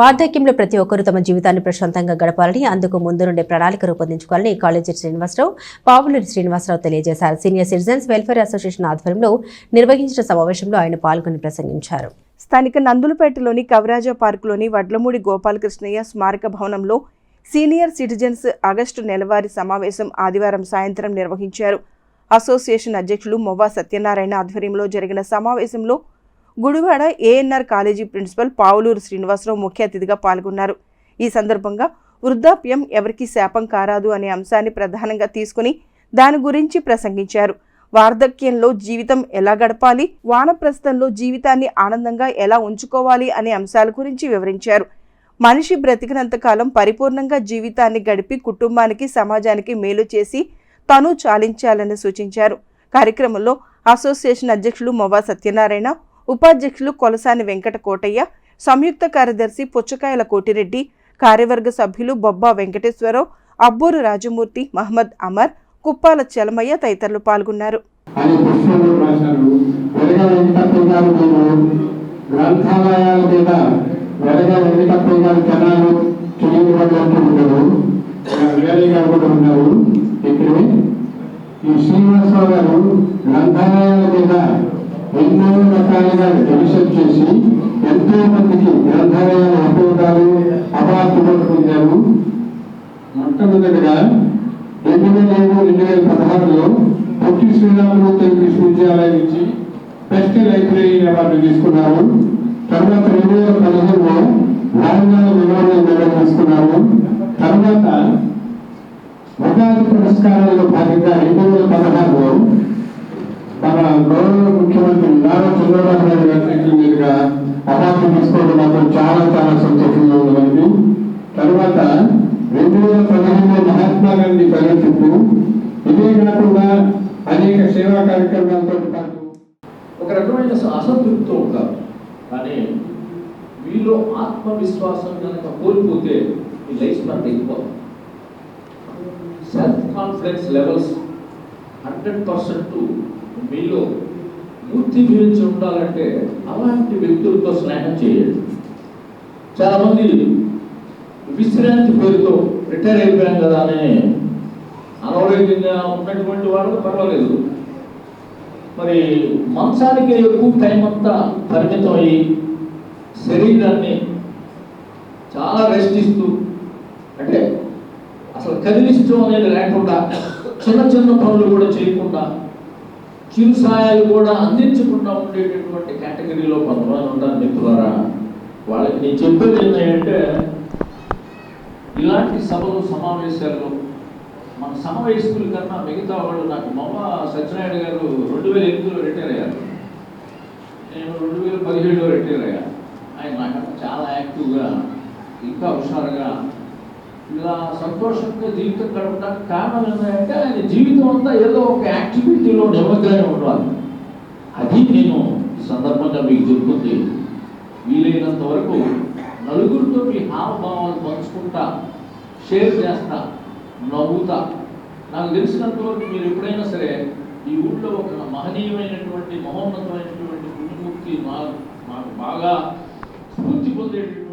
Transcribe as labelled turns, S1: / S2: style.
S1: వార్ధక్యంలో ప్రతి ఒక్కరూ తమ జీవితాన్ని ప్రశాంతంగా గడపాలని, అందుకు ముందు నుండే ప్రణాళిక రూపొందించుకోవాలని కాలేజీ శ్రీనివాసరావు, పావులూరి శ్రీనివాసరావు తెలియజేశారు. సీనియర్ సిటిజన్స్ వెల్ఫేర్ అసోసియేషన్ ఆధ్వర్యంలో నిర్వహించిన సమావేశంలో ఆయన పాల్గొని ప్రసంగించారు.
S2: స్థానిక నందులపేటలోని కవిరాజా పార్కులోని వడ్లమూడి గోపాలకృష్ణయ్య స్మారక భవనంలో సీనియర్ సిటిజన్స్ ఆగస్టు నెలవారీ సమావేశం ఆదివారం సాయంత్రం నిర్వహించారు. అసోసియేషన్ అధ్యక్షులు మొవ్వా సత్యనారాయణ ఆధ్వర్యంలో జరిగిన సమావేశంలో గుడివాడ ఏఎన్ఆర్ కాలేజీ ప్రిన్సిపల్ పావులూరు శ్రీనివాసరావు ముఖ్య అతిథిగా పాల్గొన్నారు. ఈ సందర్భంగా వృద్ధాప్యం ఎవరికి శాపం కారాదు అనే అంశాన్ని ప్రధానంగా తీసుకుని దాని గురించి ప్రసంగించారు. వార్ధక్యంలో జీవితం ఎలా గడపాలి, వానప్రస్థంలో జీవితాన్ని ఆనందంగా ఎలా ఉంచుకోవాలి అనే అంశాల గురించి వివరించారు. మనిషి బ్రతికినంతకాలం పరిపూర్ణంగా జీవితాన్ని గడిపి కుటుంబానికి, సమాజానికి మేలు చేసి తను చాలించాలని సూచించారు. కార్యక్రమంలో అసోసియేషన్ అధ్యక్షులు మొవ్వా సత్యనారాయణ, ఉపాధ్యక్షులు కొలసాని వెంకట కోటయ్య, సంయుక్త కార్యదర్శి పుచ్చకాయల కోటిరెడ్డి, కార్యవర్గ సభ్యులు బొబ్బా వెంకటేశ్వరరావు, అబ్బూరు రాజమూర్తి, మహమ్మద్ అమర్, కుప్పాల చలమయ్య తదితరులు పాల్గొన్నారు.
S3: శ్రీనివాసరావు గారు గ్రంథాలయాల మీద ఎన్నో రకాలుగా రివిజన్ చేసి ఎంతో మందికి గ్రంథాలయాల ఉపయోగాలు అవార్డులు పొందారు. మొట్టమొదటిగా 2007-2016లో పొట్టి శ్రీరాములు తెలుగు విశ్వవిద్యాలయం నుంచి బెస్ట్ లైబ్రరీ అవార్డు తీసుకున్నారు. తర్వాత 2015లో నాలుగవ మెమోరియల్ మెడల్ తీసుకున్నారు. తర్వాత ఉగాది పురస్కారాల్లో భాగంగా 2016లో మన గౌరవ ముఖ్యమంత్రి నారా చంద్రబాబు నాయుడు గారి మీదుగా అవార్డు తీసుకోవడం మాత్రం చాలా చాలా సంతోషంగా ఉన్నది. తర్వాత 2015లో మహాత్మా గాంధీ ఫెలోషిప్, ఇదే కాకుండా అనేక సేవా కార్యక్రమాలతో పాటు
S4: ఒక రకమైన అసంతృప్తితో ఉంటారు. కానీ మీలో ఆత్మవిశ్వాసం కనుక కోల్పోతే మీ లైఫ్ స్పాన్ ఎక్కువ. సెల్ఫ్ కాన్ఫిడెన్స్ లెవెల్స్ 100% మీలో మూర్తి గురించి ఉండాలంటే అలాంటి వ్యక్తులతో స్నేహం చేయండి. చాలామంది విశ్రాంతి పేరుతో రిటైర్ అయిపోయాం కదా అని అనారోగ్యంగా ఉన్నటువంటి వాళ్ళకు పర్వాలేదు, మరి మంచానికి ఎక్కువ టైం అంతా పరిమితం అయ్యి శరీరాన్ని చాలా రెస్ట్ ఇస్తూ, అంటే అసలు కదిలిష్టం అనేది లేకుండా, చిన్న చిన్న పనులు కూడా చేయకుండా, చిరు సాయాలు కూడా అందించకుండా ఉండేటటువంటి కేటగిరీలో కొంతమంది ఉంటారు మిత్రులారా. వాళ్ళకి నేను చెప్పేది ఏంటంటే, ఇలాంటి సభలు సమావేశాల్లో మన సమవయస్కుల కన్నా మిగతా వాళ్ళు, నాకు మొవ్వా సత్యనారాయణ గారు 2008లో రిటైర్ అయ్యారు, నేను 2017లో రిటైర్ అయ్యాను. ఆయన నాకన్నా చాలా యాక్టివ్గా, ఇంకా హుషారుగా, ఇలా సంతోషంగా జీవితం గడపడానికి కారణం ఏంటంటే ఆయన జీవితం అంతా ఏదో ఒక యాక్టివిటీలో నిమగ్నమై ఉండాలి. అది నేను ఈ సందర్భంగా మీకు చెప్తుంది. వీలైనంత వరకు నలుగురితో మీ హావభావాలు పంచుకుంటా, షేర్ చేస్తా, నవ్వుతా. నాకు తెలిసినంత వరకు మీరు ఎప్పుడైనా సరే ఈ ఊళ్ళో ఒక మహనీయమైనటువంటి, మహోన్నతమైనటువంటి పుణ్యమూర్తి మాకు బాగా స్ఫూర్తి పొందేటటువంటి